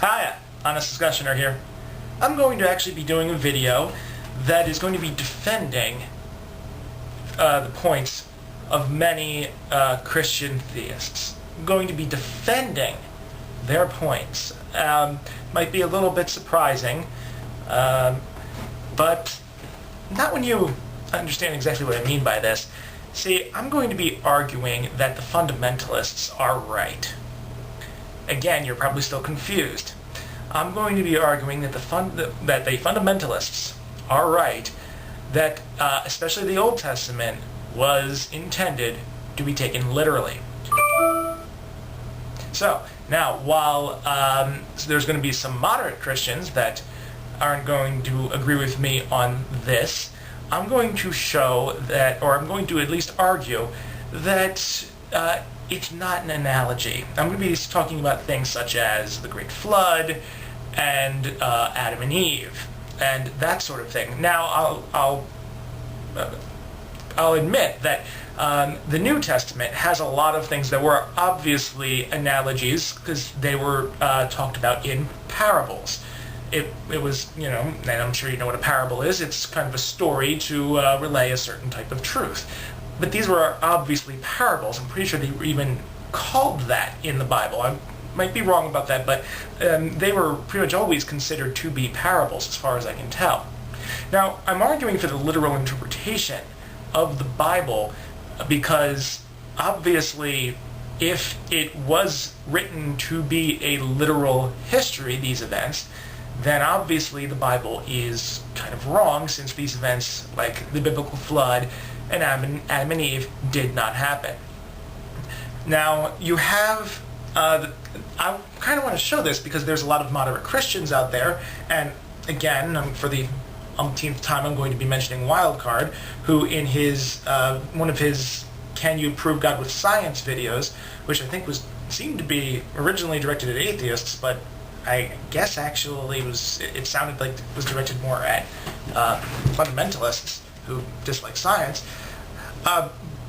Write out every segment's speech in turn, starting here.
Hi, Honest Discussioner here. I'm going to actually be doing a video that is going to be defending the points of many Christian theists. I'm going to be defending their points. Might be a little bit surprising, but not when you understand exactly what I mean by this. See, I'm going to be arguing that the fundamentalists are right. Again, you're probably still confused. I'm going to be arguing that the fundamentalists are right, that especially the Old Testament was intended to be taken literally. So, now, while there's going to be some moderate Christians that aren't going to agree with me on this, I'm going to show that, or I'm going to at least argue that it's not an analogy. I'm going to be talking about things such as the Great Flood and Adam and Eve and that sort of thing. Now, I'll admit that the New Testament has a lot of things that were obviously analogies because they were talked about in parables. It was, and I'm sure you know what a parable is. It's kind of a story to relay a certain type of truth. But these were obviously parables. I'm pretty sure they were even called that in the Bible. I might be wrong about that, but they were pretty much always considered to be parables as far as I can tell. Now, I'm arguing for the literal interpretation of the Bible because obviously if it was written to be a literal history, these events, then obviously the Bible is kind of wrong, since these events, like the biblical flood and Adam and Eve, did not happen. Now, you have, I kind of want to show this because there's a lot of moderate Christians out there, and again, for the umpteenth time, I'm going to be mentioning Wildcard, who in his, one of his Can You Prove God with Science videos, which I think seemed to be originally directed at atheists, but I guess actually it sounded like it was directed more at fundamentalists who dislike science,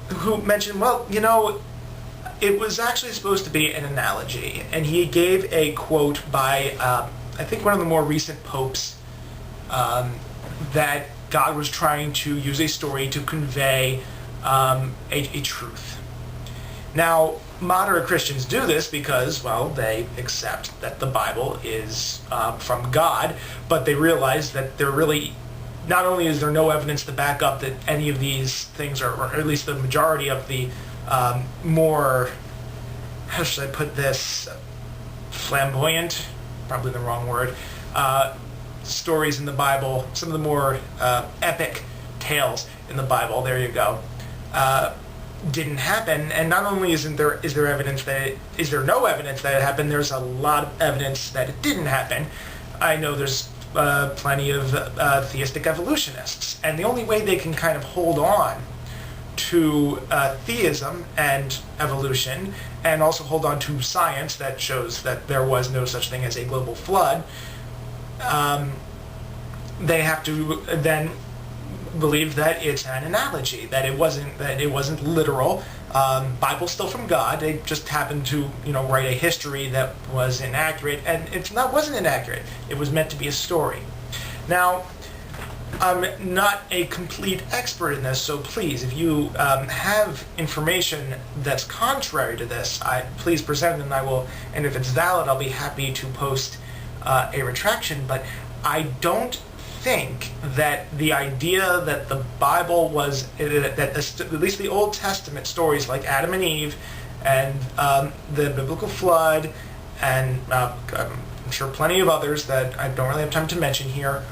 who mentioned, well, it was actually supposed to be an analogy, and he gave a quote by, I think one of the more recent popes, that God was trying to use a story to convey a truth. Now, moderate Christians do this because, well, they accept that the Bible is from God, but they realize that there really, not only is there no evidence to back up that any of these things are, or at least the majority of the more, how should I put this, flamboyant, probably the wrong word, stories in the Bible, some of the more epic tales in the Bible, there you go, didn't happen. And not only is there evidence that is there no evidence that it happened, there's a lot of evidence that it didn't happen. I know there's plenty of theistic evolutionists, and the only way they can kind of hold on to theism and evolution, and also hold on to science that shows that there was no such thing as a global flood, they have to then believe that it's an analogy, that it wasn't literal. Bible's still from God. They just happened to write a history that was inaccurate, and wasn't inaccurate. It was meant to be a story. Now, I'm not a complete expert in this, so please, if you have information that's contrary to this, please present it, and if it's valid, I'll be happy to post a retraction. But I don't think that the idea that the Bible was, that at least the Old Testament stories like Adam and Eve and the biblical flood and I'm sure plenty of others that I don't really have time to mention here,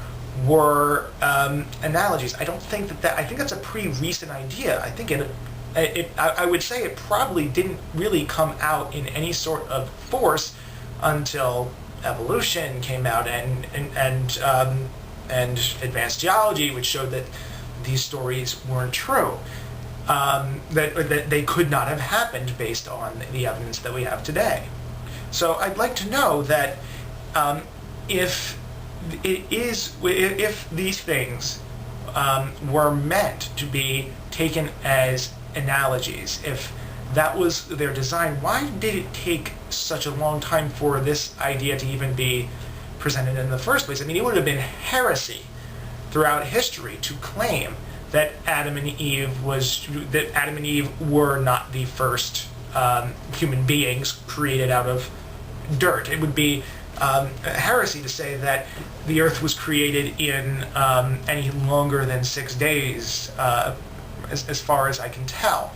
were analogies. I don't think I think that's a pretty recent idea. I think I would say it probably didn't really come out in any sort of force until evolution came out and advanced geology, which showed that these stories weren't true, that they could not have happened based on the evidence that we have today. So I'd like to know that if these things were meant to be taken as analogies, if that was their design, why did it take such a long time for this idea to even be presented in the first place? I mean, it would have been heresy throughout history to claim that Adam and Eve were not the first human beings created out of dirt. It would be heresy to say that the earth was created in any longer than 6 days, as far as I can tell.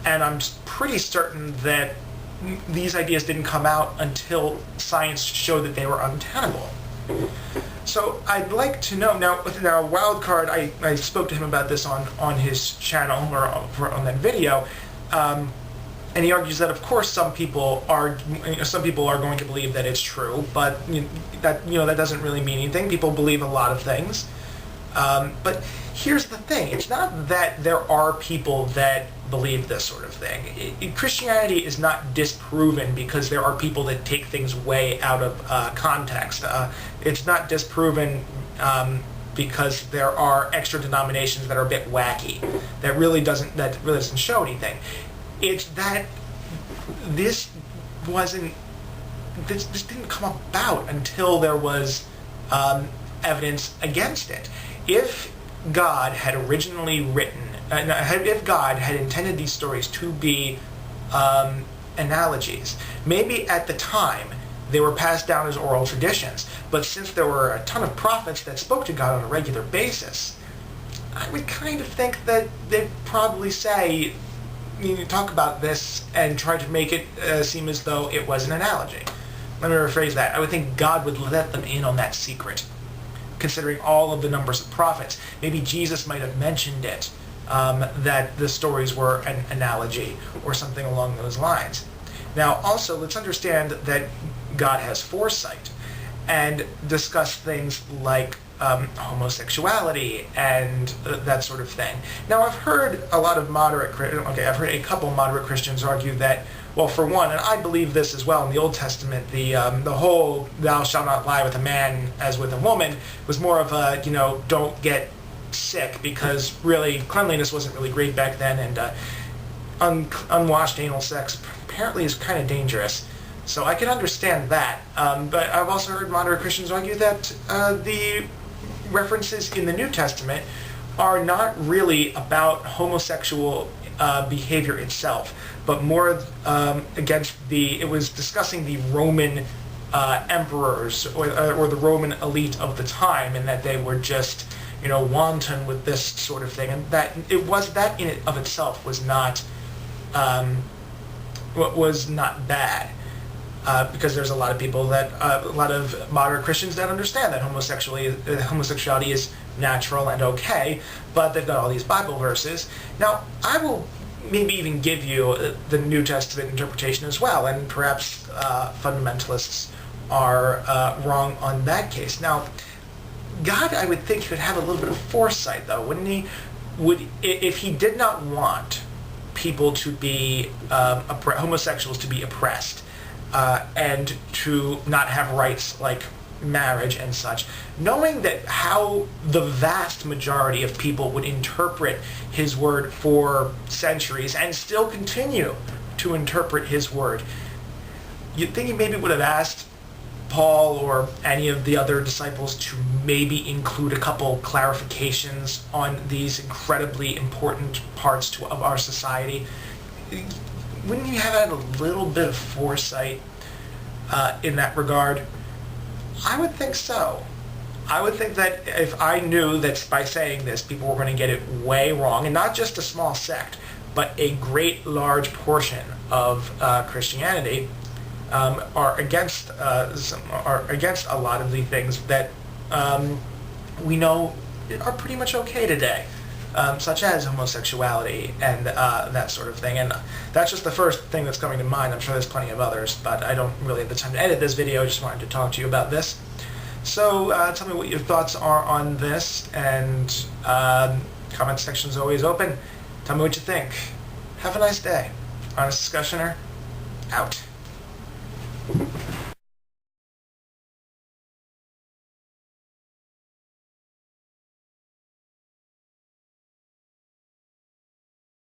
And I'm pretty certain that these ideas didn't come out until science showed that they were untenable. So I'd like to know, now Wildcard, I spoke to him about this on his channel, or on that video, and he argues that, of course, some people are going to believe that it's true, but that doesn't really mean anything. People believe a lot of things, but here's the thing: it's not that there are people that believe this sort of thing. Christianity is not disproven because there are people that take things way out of context. It's not disproven because there are extra denominations that are a bit wacky. That really doesn't show anything. It's that this didn't come about until there was evidence against it. If God had originally written, if God had intended these stories to be analogies, maybe at the time they were passed down as oral traditions, but since there were a ton of prophets that spoke to God on a regular basis, I would kind of think that they'd probably say, talk about this and try to make it seem as though it was an analogy. Let me rephrase that. I would think God would let them in on that secret, considering all of the numbers of prophets. Maybe Jesus might have mentioned it, that the stories were an analogy or something along those lines. Now, also, let's understand that God has foresight and discuss things like homosexuality and that sort of thing. Now, I've heard I've heard a couple moderate Christians argue that, well, for one, and I believe this as well, in the Old Testament, the whole "thou shalt not lie with a man as with a woman" was more of a, don't get sick, because really cleanliness wasn't really great back then, and unwashed anal sex apparently is kind of dangerous. So I can understand that. But I've also heard moderate Christians argue that the references in the New Testament are not really about homosexual behavior itself, but more it was discussing the Roman emperors or the Roman elite of the time, and that they were just wanton with this sort of thing, and that that in and of itself was not bad. Because there's a lot of people a lot of moderate Christians that understand that homosexuality is natural and okay, but they've got all these Bible verses. Now, I will maybe even give you the New Testament interpretation as well, and perhaps fundamentalists are wrong on that case. Now, God, I would think, would have a little bit of foresight, though, wouldn't he? If he did not want people to be homosexuals to be oppressed, and to not have rights like marriage and such, knowing that how the vast majority of people would interpret his word for centuries and still continue to interpret his word, you'd think he maybe would have asked Paul or any of the other disciples to maybe include a couple clarifications on these incredibly important parts of our society. Wouldn't you have had a little bit of foresight in that regard? I would think so. I would think that if I knew that by saying this, people were going to get it way wrong, and not just a small sect, but a great large portion of Christianity are against a lot of the things that we know are pretty much okay today. Such as homosexuality and that sort of thing. And that's just the first thing that's coming to mind. I'm sure there's plenty of others, but I don't really have the time to edit this video. I just wanted to talk to you about this. So tell me what your thoughts are on this, and comment section is always open. Tell me what you think. Have a nice day. Honest Discussioner, out.